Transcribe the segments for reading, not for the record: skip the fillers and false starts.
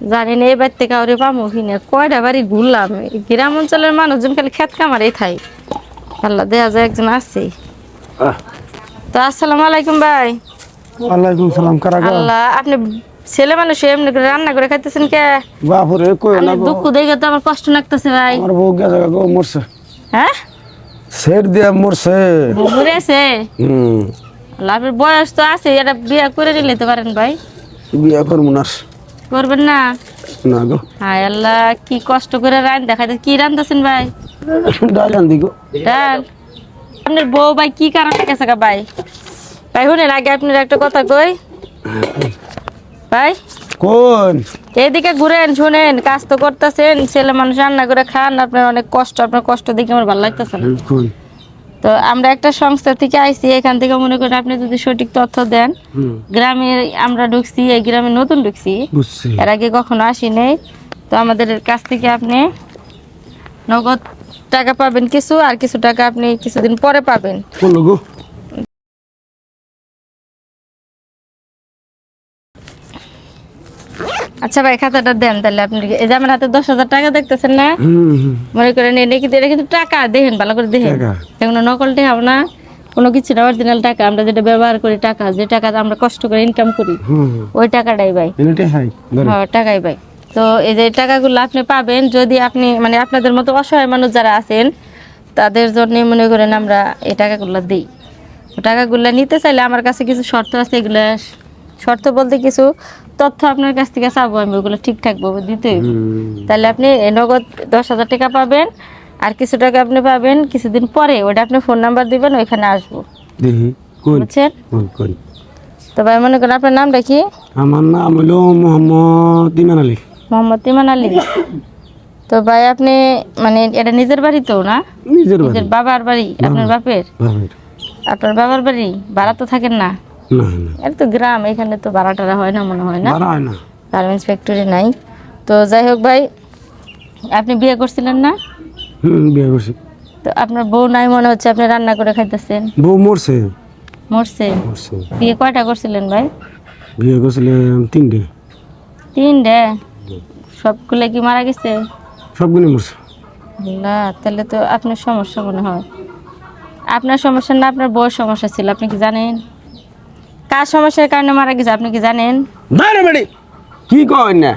জানি না এবার থেকে কাউরে পামো কিনা, কয়টা বাড়ি ঘুরলাম, গ্রাম অঞ্চলের মানুষজন খালি খেত কামারেই থাই। আল্লাহ দেয়া যায় একজন আছে। তো আসসালামু আলাইকুম ভাই। ওয়ালাইকুম সালাম। কারাগা আল্লাহ, আপনি ছেলে মানুষ এমনি করে রান্না করে খাইতেছেন কে? বাপুরে কই না গো, দুঃখ দেখে তো আমার কষ্ট লাগতেছে ভাই। আমার বউ গেছে গো, মরছে। হ্যাঁ, সের দিয়া মরছে। ঘুরে আছে। আল্লাহ, আপনার বয়স তো আছে, এটা বিয়ে করে নিলে তো পারেন ভাই। বিয়া করবো না। করবেন না? না গো। হায় আল্লাহ, কি কষ্ট করে রান দেখাতে। কি রান্তাছেন ভাই? ডাল আনদি গো। ডাল? আপনার বউ ভাই কি কারণে গেছে গা ভাই? ভাই শুনেন, আগে আপনার একটা কথা কই ভাই। কোন এদিকে ঘুরেন, শুনেন, কাজ তো করতেছেন, ছেলে মানুষ রান্না করে খান, আপনার অনেক কষ্ট, আপনার কষ্ট দেখে আমার ভালো লাগতেছে না। কোন তো আমরা একটা সংস্থা থেকে আইছি, এখান থেকে মনে করেন আপনি যদি সঠিক তথ্য দেন। গ্রামে আমরা ঢুকছি, এই গ্রামে নতুন ঢুকছি, বুঝছি। এর আগে কখনো আসি নাই। তো আমাদের কাছ থেকে আপনি নগদ টাকা পাবেন কিছু, আর কিছু টাকা আপনি কিছুদিন পরে পাবেন। কোন গো? আচ্ছা ভাই, খাতাটা দেন তাহলে। আপনি এই যে আমার হাতে 10,000 টাকা দেখতেছেন না, মনে করেন এটা কিন্তু টাকা, দেখেন ভালো করে দেখেন, এগুলো নকল টাকা না, কোনো কিছু না, অরিজিনাল টাকা। আমরা যেটা ব্যবহার করি, টাকা, যে টাকা আমরা কষ্ট করে ইনকাম করি, ওই টাকাটাই ভাই। হ্যাঁ, টাকাই ভাই। তো এই যে টাকাগুলো আপনি পাবেন যদি আপনি, মানে আপনাদের মতো অসহায় মানুষ যারা আছেন তাদের জন্য মনে করেন আমরা এই টাকাগুলো দিই। টাকাগুলো নিতে চাইলে আমার কাছে কিছু শর্ত আছে, এগুলো শর্ত বলতে কিছু তথ্য আপনার কাছ থেকে চাবো আমি, ওগুলো ঠিকঠাক ভাবে দিতে হইব। তাহলে আপনি নগদ 10,000 টাকা পাবেন, আর কিছু টাকা আপনি পাবেন কিছুদিন পরে, ওটা আপনি ফোন নাম্বার দিবেন, ওইখানে আসবো, বুঝছেন? তো ভাই মনে করেন আপনার নামটা কি? আমার নাম হলো মোহাম্মদ ইমান আলী। মোহাম্মদ ইমান আলী। তো ভাই আপনি মানে এটা নিজের বাড়ি তো না? নিজের নিজের বাবার বাড়ি? আপনার বাপের? আপনার বাবার বাড়ি? ভাড়া তো থাকেন না? না না, এটা তো গ্রাম, এখানে তো ভাড়া টাড়া হয় না মনে হয় না, ভাড়া হয় না, গার্মেন্টস ফ্যাক্টরি নাই। তো যাই হোক ভাই, আপনি বিয়ে করছিলেন না? বিয়ে করছি। তো আপনার বউ নাই মনে হচ্ছে, আপনি রান্না করে খাইতেছেন। বউ মরছে। মরছে? মরছে। বিয়ে কয়টা করছিলেন ভাই? বিয়ে করছিলাম 3টে। 3টে? সবগুলো কি মারা গেছে? সবগুলো মরছে। না, তাহলে তো আপনার সমস্যা মনে হয়। আপনার সমস্যা না, আপনার বউয়ের সমস্যা ছিল, আপনি কি জানেন? কার সমস্যার কারণে মারা গেছে আপনি কি জানেন? কি কয় না,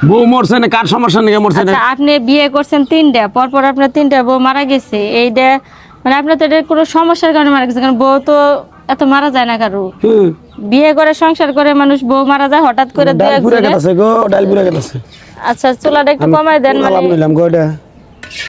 বউ মরছে না, কার সমস্যা নাকি মরছে না? আচ্ছা, আপনি বিয়ে করছেন 3টে, পরপর আপনার 3টে বউ মারা গেছে, এইটা মানে আপনার তো এটা কোনো সমস্যার কারণে মারা গেছে, কারণ বউ তো এত মারা যায় না কারো। বিয়ে করে সংসার করে মানুষ, বউ মারা যায় হঠাৎ করে। ডাল পুরা গেছে গো, ডাল পুরা গেছে। আচ্ছা, চুলাটা একটু কমাই দেন। মানে